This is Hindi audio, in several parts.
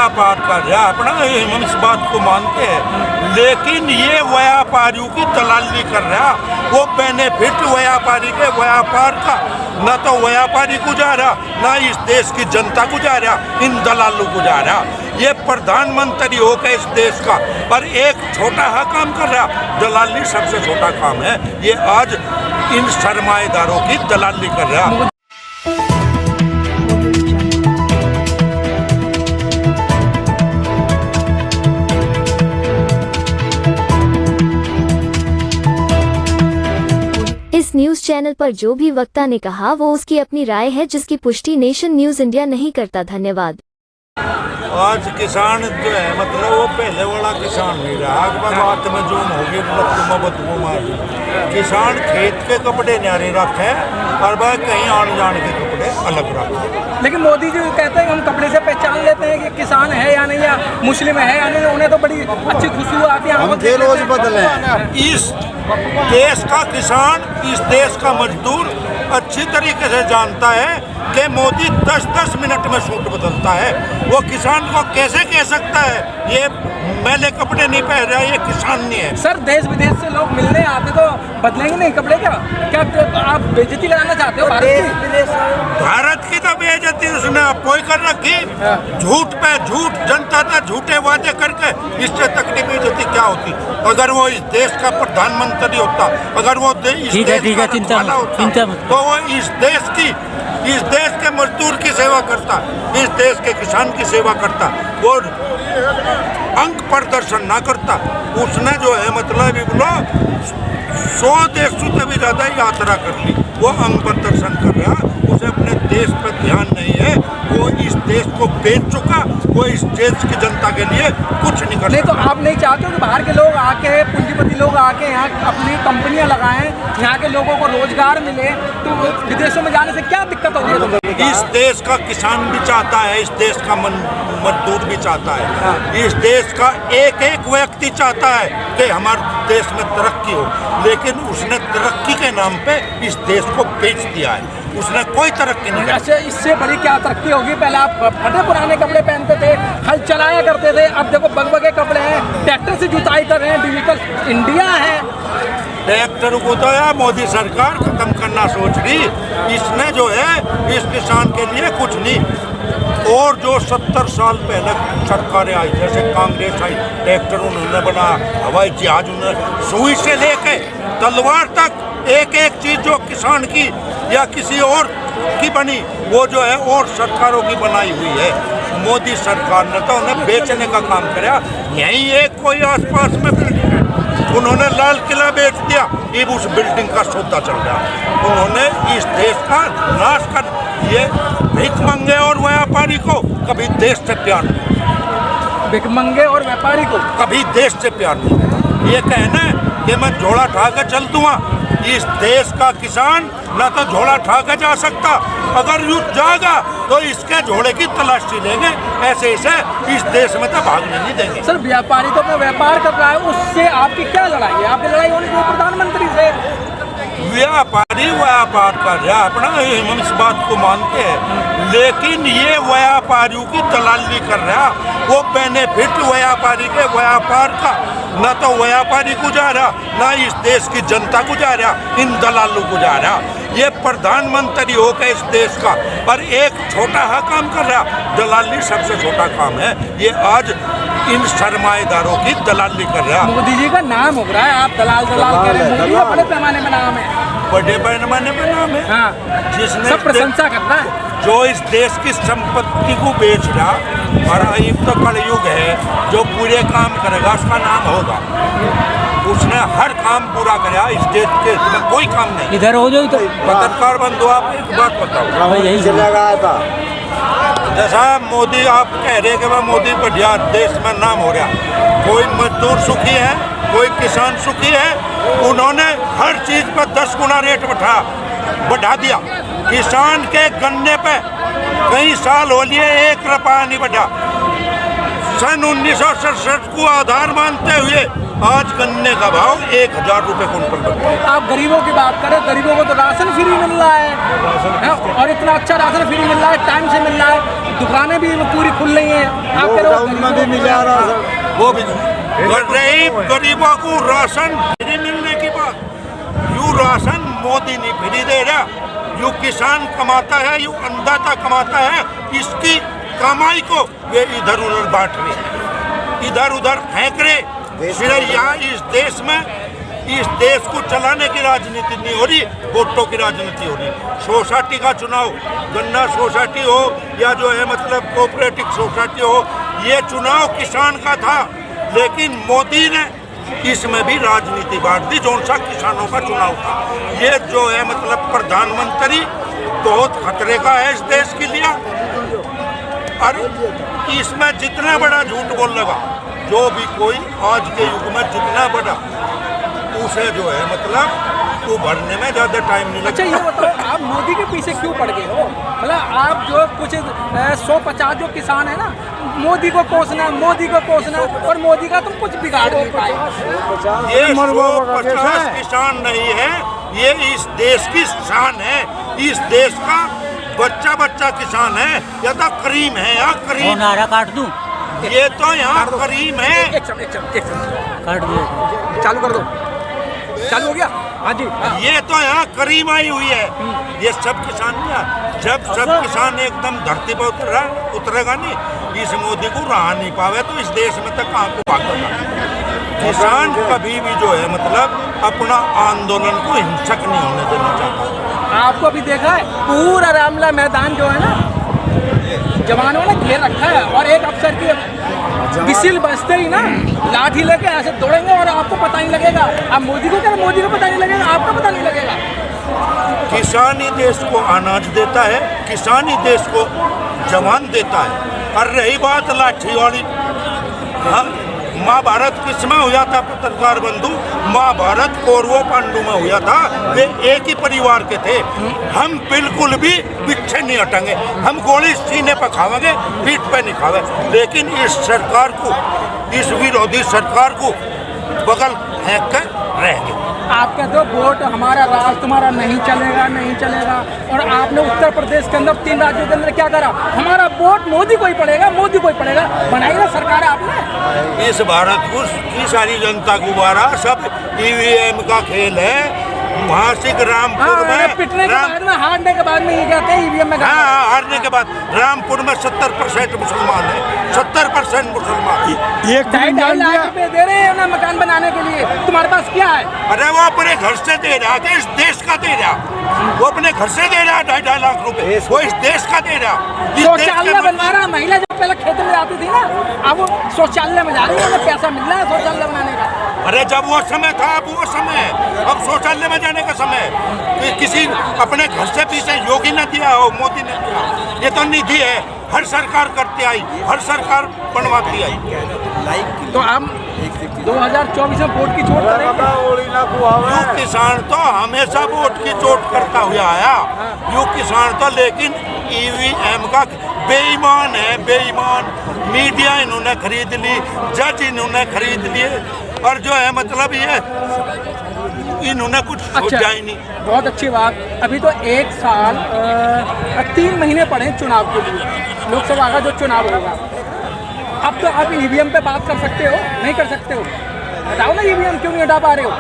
व्यापार कर रहा है अपना, हम इस बात को मानते हैं, लेकिन ये व्यापारियों की दलाली कर रहा, वो बेनिफिट व्यापारी के व्यापार का न तो व्यापारी को जा रहा, न इस देश की जनता को जा रहा, इन दलालों को जा रहा। ये प्रधानमंत्री हो के इस देश का पर एक छोटा हा काम कर रहा, दलाली सबसे छोटा काम है। ये आज इन सरमाएदारों की दलाली कर रहा। इस न्यूज चैनल पर जो भी वक्ता ने कहा वो उसकी अपनी राय है, जिसकी पुष्टि नेशन न्यूज इंडिया नहीं करता। धन्यवाद। आज किसान जो है मतलब वो पहले वाला किसान नहीं रहा, बात में जो होगी किसान खेत के कपड़े न्यारे रखे और वह कहीं आने जाने के कपड़े अलग रखे। लेकिन मोदी जी कहते हैं कि हम कपड़े से पहचान लेते हैं कि किसान है या नहीं, या मुस्लिम है या नहीं, उन्हें तो बड़ी अच्छी खुशबू आती है। हम रोज बदले इस देश का किसान, इस देश का मजदूर अच्छी तरीके से जानता है कि मोदी 10-10 मिनट में सूट बदलता है। वो किसान को कैसे कह सकता है ये मैले कपड़े नहीं पहन रहा, ये किसान नहीं है। सर देश विदेश से लोग मिलने आते तो बदलेंगे नहीं कपड़े क्या? क्या आप बेइज्जती कराना चाहते हो भारत की तो बेइज्जती उसने अपोई कर रखी, झूठ पे झूठ, जनता से झूठे वादे करके, इससे तकलीफ बेइज्जती क्या होती? अगर वो इस देश का प्रधानमंत्री होता, अगर वो इस देश का रखवाला होता, तो वो इस देश के मजदूर की सेवा करता, इस देश के किसान की सेवा करता, वो अंक प्रदर्शन ना करता। उसने जो है मतलब बोलो 100 देशों से भी ज्यादा यात्रा कर ली, वो अंक प्रदर्शन कर रहा, उसे अपने देश पर ध्यान नहीं है, वो इस देश को बेच चुका, वो इस देश की जनता के लिए कुछ नहीं कर। नहीं तो आप नहीं चाहते कि बाहर के लोग आके, पूंजीपति लोग आके यहाँ अपनी कंपनियां लगाएं, यहाँ के लोगों को रोजगार मिले, तो विदेशों में जाने से क्या दिक्कत होगी? इस देश का किसान भी चाहता है, इस देश का मजदूर भी चाहता है, इस देश का एक एक व्यक्ति चाहता है कि हमारे देश में तरक्की हो, लेकिन उसने तरक्की के नाम पे इस देश को बेच दिया है, उसने कोई तरक्की नहीं की। अच्छा, इससे बड़ी क्या तरक्की होगी? पहले आप फटे पुराने कपड़े पहनते थे, हल चलाया करते थे, अब देखो बगबगे कपड़े हैं, ट्रैक्टर से जुताई कर रहे हैं, डिजिटल इंडिया है। ट्रैक्टर को तो यार मोदी सरकार खत्म करना सोच रही, इसने जो है इस किसान के लिए कुछ नहीं। और जो 70 साल पहले सरकारें आई, जैसे कांग्रेस आई, ट्रैक्टर उन्होंने बना, हवाई जहाज उन्होंने, सुई से लेके तलवार तक एक एक चीज जो किसान की या किसी और की बनी, वो जो है और सरकारों की बनाई हुई है। मोदी सरकार ने तो उन्हें बेचने का काम किया। यही एक कोई आसपास में बिल्डिंग है, उन्होंने लाल किला बेच दिया, अब उस बिल्डिंग का सौदा चल रहा। उन्होंने इस देश का नाश कर, ये भिखमंगे और व्यापारी को कभी देश से प्यार नहीं, भिखमंगे और व्यापारी को कभी देश से प्यार नहीं। ये कहना कि मैं झोला उठा कर चल दूंगा, इस देश का किसान ना तो झोला उठा कर जा सकता, अगर यूं जाएगा तो इसके झोले की तलाशी लेंगे, ऐसे इस देश में तो भागने नहीं देंगे। सर व्यापारी तो अपना व्यापार कर रहा है, उससे आपकी क्या लड़ाई है? आपकी लड़ाई होनी चाहिए प्रधानमंत्री से। व्यापारी व्यापार कर रहा अपना, हम इस बात को मानते हैं, लेकिन ये व्यापारियों की दलाली कर रहा, वो बेनिफिट व्यापारी के व्यापार का न तो व्यापारी को जा रहा, न इस देश की जनता को जा रहा, इन दलालों को जा रहा। ये प्रधानमंत्री हो के इस देश का पर एक छोटा हा काम कर रहा, दलाली सबसे छोटा काम है। ये आज इन सरमाएदारों की दलाली कर रहा। मोदी जी का नाम हो रहा है, आप दलाल कह रहे हैं, मोदी का बड़े पैमाने में नाम है, बड़े पैमाने पर नाम है। हाँ, जिसने सब प्रशंसा करता है, जो इस देश की संपत्ति को बेच रहा, और अब तो कलयुग है, जो पूरे काम करेगा उसका नाम होगा। उसने हर काम पूरा कराया, इस देश के इसमें कोई काम नहीं। इधर हो जाओ तो पत्रकार बंधु, आप एक बात बताओ, यही चला गया था जैसा मोदी आप कह रहे कि वह मोदी बढ़िया देश में नाम हो रहा, कोई मजदूर सुखी है, कोई किसान सुखी है? उन्होंने हर चीज पर 10 गुना रेट बढ़ा दिया। किसान के गन्ने पे कई साल हो लिए 1 रुपया नहीं बढ़ा। सन 1967 को आधार मानते हुए आज गन्ने का भाव 1000 रुपये कुंटल बनता है। आप गरीबों की बात करें, गरीबों को तो राशन फ्री मिल रहा है, और इतना अच्छा राशन फ्री मिल रहा है, टाइम से मिल रहा है, दुकानें भी पूरी खुल रही हैं। आप कह रहे हो नहीं जा रहा सर। वो भी गरीबों को राशन फ्री मिलने की बात, यू राशन मोदी नहीं फ्री दे रहा, यू किसान कमाता है, यू अन्नदाता कमाता है, इसकी कमाई को वे इधर उधर बांट रहे, इधर उधर फेंक रहे। सिर्फ यहाँ इस देश में, इस देश को चलाने की राजनीति नहीं हो रही, वोटों की राजनीति हो रही। सोसाइटी का चुनाव, गन्ना सोसाइटी हो या जो है मतलब कोऑपरेटिव सोसाइटी हो, ये चुनाव किसान का था, लेकिन मोदी ने इसमें भी राजनीति बांट दी, जो सा किसानों का चुनाव था। ये जो है मतलब प्रधानमंत्री बहुत खतरे का है इस देश के लिए, और इसमें जितना बड़ा झूठ बोल लगा, जो भी कोई आज के युग में जितना बड़ा, उसे जो है मतलब वो भरने में ज्यादा टाइम नहीं लगता। अच्छा ये बताओ, आप मोदी के पीछे क्यों पड़ गए हो? मतलब आप जो कुछ 150 जो किसान है ना, मोदी को कोसना, मोदी को कोसना, और मोदी का तुम कुछ बिगाड़ नहीं पाए। ये 150 किसान नहीं है, ये इस देश की शान है, इस देश का बच्चा बच्चा किसान है, या तो करीम है या करीम। नारा काट दूं? ये तो यहाँ करीम है। एक सेकंड काट दिया। चालू कर दो। चालू हो गया? हाँ जी। ये तो यहाँ करीम आई हुई है, ये सब किसान नहीं है। जब सब किसान एकदम धरती पर उतरेगा नहीं, इस मोदी को रहा नहीं पावे, तो इस देश में तक कहाँ को भागेगा। किसान कभी भी जो है मतलब अपना आंदोलन को हिंसक नहीं होने देना चाहता। आपको भी देखा है, पूरा रामला मैदान जो है ना, जवानों ने घेर रखा है, और एक अफसर की विसिल बजते ही ना लाठी लेके ऐसे दौड़ेंगे, और आपको पता नहीं लगेगा। आप मोदी को क्या, मोदी को पता नहीं लगेगा, आपको पता नहीं लगेगा। किसान ही देश को अनाज देता है, किसान ही देश को जवान देता है। और रही बात लाठी वाली, हाँ, महाभारत किसमें हुआ था पत्रकार बंधु? महाभारत कौरवों पांडु में हुआ था। वे एक ही परिवार के थे। हम बिल्कुल भी पीछे नहीं हटेंगे, हम गोली सीने पर खावेंगे, पीठ पे नहीं खावे। लेकिन इस सरकार को, इस विरोधी सरकार को बगल फेंक कर रहेंगे। आप कहते हो वोट हमारा, राज तुम्हारा नहीं चलेगा, नहीं चलेगा, और आपने उत्तर प्रदेश के अंदर 3 राज्यों के अंदर क्या करा? हमारा वोट मोदी को ही पड़ेगा, मोदी को ही पड़ेगा। बनाई ना सरकार आपने। इस भारत को की सारी जनता को बारा सब ईवीएम का खेल है। महासिक रामपुर में पिटने के बाद में, हारने के बाद में ये कहते हैं ईवीएम में। हाँ, हारने के बाद रामपुर में 70% मुसलमान है, 70% मुसलमान। ये 2.5 लाख रुपए दे रहे हैं ना मकान बनाने के लिए, तुम्हारे पास क्या है? अरे वो अपने घर से दे रहा है, इस देश का दे रहा, वो अपने घर से दे रहा है 2.5 लाख रुपए, वो इस देश का दे रहा। शौचालय बनवा रहा, महिला जब पहले खेत में जाती थी ना, अब वो शौचालय में जा रही है, उन्हें पैसा मिल रहा है शौचालय बनाने का। अरे जब वो समय था, अब वो समय, अब शौचालय में जाने का समय। किसी अपने घर से पीछे योगी ने दिया हो, मोदी ने दिया, ये तो निधि है, हर सरकार करती आई, हर सरकार बनवाती आई। तो हम 2024 में वोट की चोट करेंगे। किसान तो हमेशा वोट की चोट करता हुआ आया, यू किसान तो, लेकिन ईवीएम का बेईमान है, बेईमान। मीडिया इन्होंने खरीद ली, जज इन्होंने खरीद लिए, और जो है मतलब ये इन्होंने कुछ सोचा ही नहीं। बहुत अच्छी बात। अभी तो 1 साल 3 महीने पड़े चुनाव के लिए, लोकसभा का जो चुनाव होगा। अब तो आप ईवीएम पे बात कर सकते हो, नहीं कर सकते हो? बताओ ना, ईवीएम क्यों नहीं हटा पा रहे हो?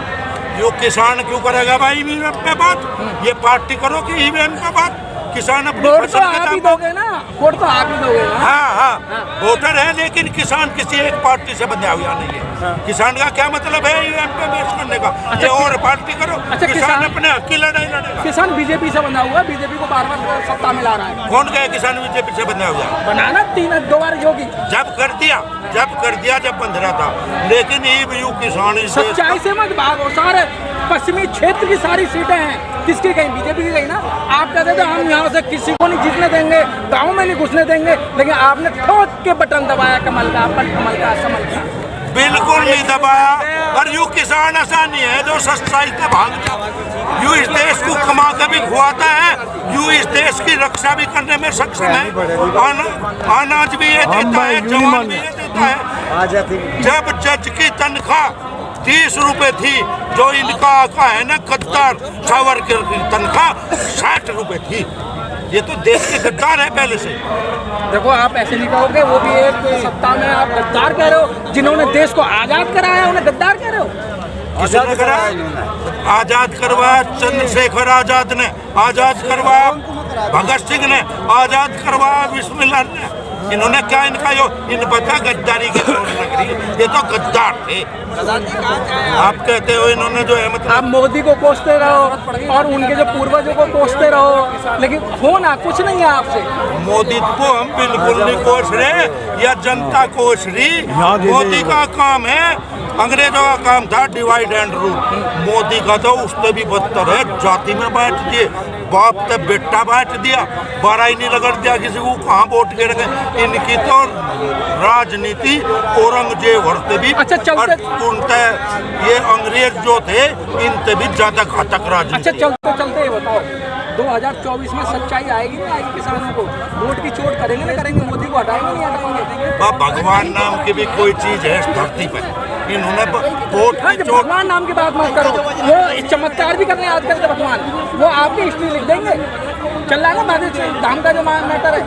यो किसान क्यों करेगा भाई ईवीएम पे बात? ये पार्टी करो कि ईवीएम पे बात? किसान अपनी वोट तो फसल के आप ही दाम। दोगे ना, वोट तो आप ही दोगे ना। हाँ, वोटर है, लेकिन किसान किसी एक पार्टी से बंधा हुआ नहीं है। किसान का क्या मतलब है ईवीएम पे बेस करने का? ये और पार्टी करो। अच्छा, किसान अपने हक की लड़ाई लड़ेगा। किसान बीजेपी से बंधा हुआ, बीजेपी को बार बार सत्ता में ला रहा है। कौन कहे किसान बीजेपी से बंधा हुआ? बनाना 2 बार योगी। जब कर दिया जब बंध रहा था, लेकिन ये किसान सच्चाई से मत भागो। सारे पश्चिमी क्षेत्र की सारी सीटें हैं किसकी गई? बीजेपी की गई ना। आप कहते थे हम यहाँ से किसी को नहीं जीतने देंगे, गाँव में नहीं घुसने देंगे, लेकिन आपने ठोक के बटन दबाया कमल का, कमल का। बिल्कुल नहीं दबाया। और यू किसान ऐसा नहीं है जो सच्चाई से भाग जाए। यू इस देश को कमा कर भी खुआता है, यू इस देश की रक्षा भी करने में सक्षम है, अनाज भी ये देता है, जवान भी ये देता है। जब जज की तनख्वाह 30 रुपए थी, जो इनका का है ना गद्दार सावरकर की तनख्वाह 60 रुपए थी। ये तो देश के गद्दार है पहले से। देखो आप ऐसे नहीं कहोगे, वो भी एक सत्ता में आप गद्दार कह रहे हो, जिन्होंने देश को आजाद कराया उन्हें गद्दार कह रहे हो। किसने कराया? आजाद करवाया चंद्रशेखर आजाद ने, आजाद करवाया भगत सिंह ने, आजाद करवाया बिस्मिल्लाह ने। इन्होंने क्या इनका यो इन बता गद्दारी की चोट लग रही है, ये तो गद्दार थे। आप कहते हो इन्होंने जो है मतलब आप मोदी को कोसते रहो और उनके जो पूर्वजों को कोसते रहो, लेकिन होना कुछ नहीं है आपसे। मोदी को हम बिल्कुल नहीं कोस रहे, या जनता कोस रही। मोदी का काम है, अंग्रेजों का काम था डिवाइड एंड रूल। मोदी का तो उससे भी बदतर है, जाति में बांट दिए, बाप तक बेटा बांट दिया, बारह ही नहीं लगन दिया किसी को, कहाँ वोट के रखे। इनकी तो राजनीति औरंगजेब हरते भी अच्छा चलते ये अंग्रेज जो थे इनसे भी ज्यादा घातक राजनीति। अच्छा चलते चलते ये बताओ, 2024 में सच्चाई आएगी नहीं आएगी? किसानों को वोट की चोट करेंगे ना करेंगे, मोदी को हटाएंगे नहीं हटाएंगे? भगवान नाम की भी कोई चीज है इस धरती पर, इन्होंने वोट की चोट। भगवान नाम की बात मत करो, वो चमत्कार भी करने याद करते भगवान, वो आपकी हिस्ट्री लिख देंगे। चल रहा है ना बातें, धाम का जो मैटर है,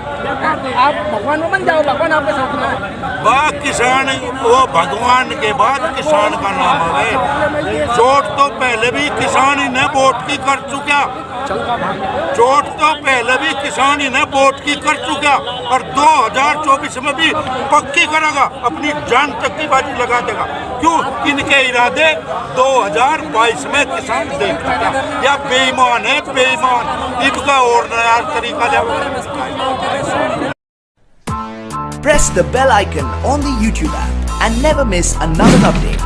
आप भगवान में बन जाओ, भगवान आपके साथ में है। वह किसान, वो भगवान के बाद किसान का नाम है। चोट तो पहले भी किसान ही ने वोट की कर चुका, चोट तो पहले भी किसान ही ने वोट की कर चुका, और 2024 में भी पक्की करेगा, अपनी जान तक की बाजी लगा देगा। क्यों? इनके इरादे 2022 में किसान देख चुका, या बेईमान है, बेईमान। इनका और नया तरीका ले। Press the bell icon on the YouTube app and never miss another update.